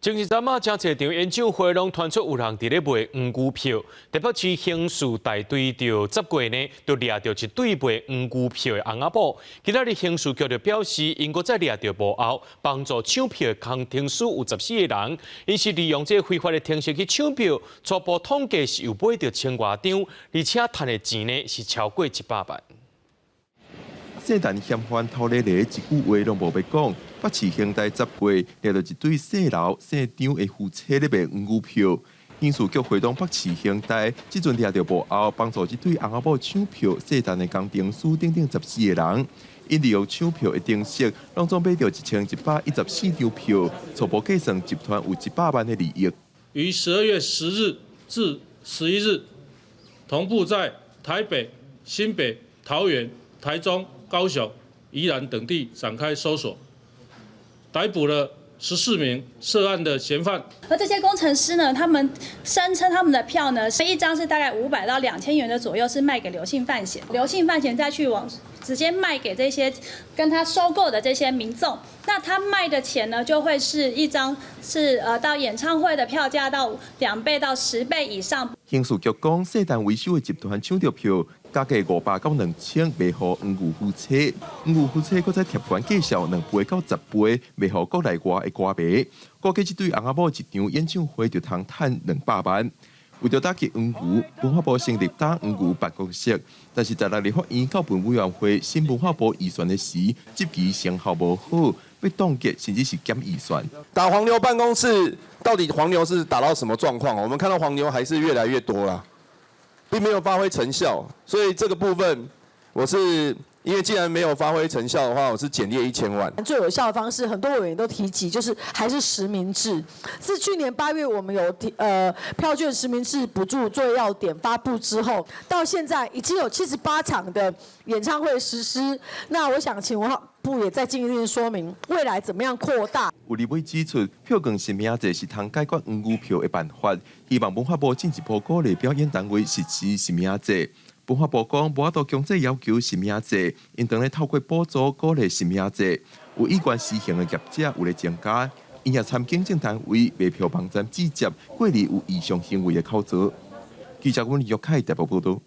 前日站啊，真侪场演唱会拢传出有人伫咧卖黄牛票，台北市刑事大队就10月呢，就掠到一对卖黄牛票的翁仔某。今仔日刑事局就表示，因搁再掠到幕后帮助抢票的工程师有14个人，因是利用这非法的方式去抢票，初步统计是有买到1000多张，而且赚的钱呢是超过100万。圣诞嫌犯偷咧咧，一句话拢无要讲。北市刑大10月掠到一对姓刘姓张的夫妻咧卖黄牛票，刑事局会同北市刑大，即阵掠到幕后帮助这对翁仔某抢票，圣诞的工程师等等14个人，因利用抢票的定式，拢总买到1114张票，初步计算集团有100万的利益。于12月10日至11日，同步在台北、新北、桃园、台中、高雄、宜兰等地展开搜索，逮捕了14名涉案的嫌犯。而这些工程师呢，他们声称他们的票呢，一张是大概500到2000元的左右，是卖给刘姓犯嫌，刘姓犯嫌再去直接卖给这些跟他收购的这些民众。那他卖的钱呢，就会是一张是到演唱会的票价到2倍到10倍以上。刑事局讲，圣诞维修的集团抢到票，价格500到2000，卖予黄牛夫妻。黄牛夫妻搁再贴款介绍2倍到10倍，卖予国内外的歌迷。估计这对翁仔某一场演唱会就通赚200万。为着打击黄牛，文化部成立打黄牛办公室，但是在立法院告本委员会新文化部预算的时，执期成效无好，被冻结甚至是减预算。打黄牛办公室，到底黄牛是打到什么状况？我们看到黄牛还是越来越多啦，并没有发挥成效，所以这个部分我是。因为既然没有发挥成效的话，我是减列1000万。最有效的方式，很多委员都提及，就是还是实名制。自去年8月我们有票券实名制补助作业要点发布之后，到现在已经有78场的演唱会实施。那我想请文化部也再进一步说明，未来怎么样扩大。有立委指出，票更实名制是通解决黄牛票的办法，希望文化部进一步鼓励表演单位实施实名制。文化部讲，无法度强制要求实名制，因当咧透过补助鼓励实名制，有意愿施行的业者有咧增加，因也参警政单位卖票网站指接过滤有异常行为的口责。记者阮李玉凯台北报道。